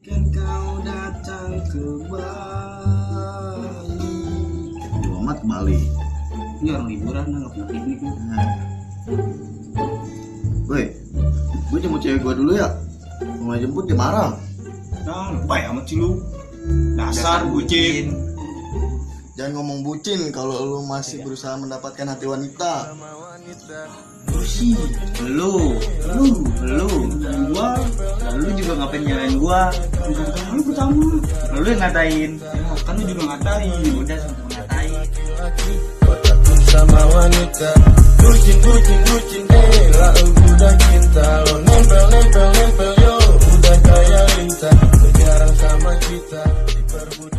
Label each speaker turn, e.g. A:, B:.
A: Kan kau datang ke Bali.
B: Jauh amat ke Bali.
A: Ini orang liburan, nggak pernah piknik.
B: Woi, gue jemput cewek gue dulu ya. Mau jemput dia marah.
A: Nah, lebay amat sih lu. Dasar bucin.
B: Jangan ngomong bucin kalau lu masih berusaha mendapatkan hati wanita.
A: Sih, lu gua, lu juga ngapain nyalain gua? Kan lu pertama, lu yang ngatain. Ya, kan lu juga ngatain. Udah sama ngatain.
C: Sama wanita, bucin, lah udah cinta, lo nempel yo, udah kayak lintah, jarang sama kita, diperbudak.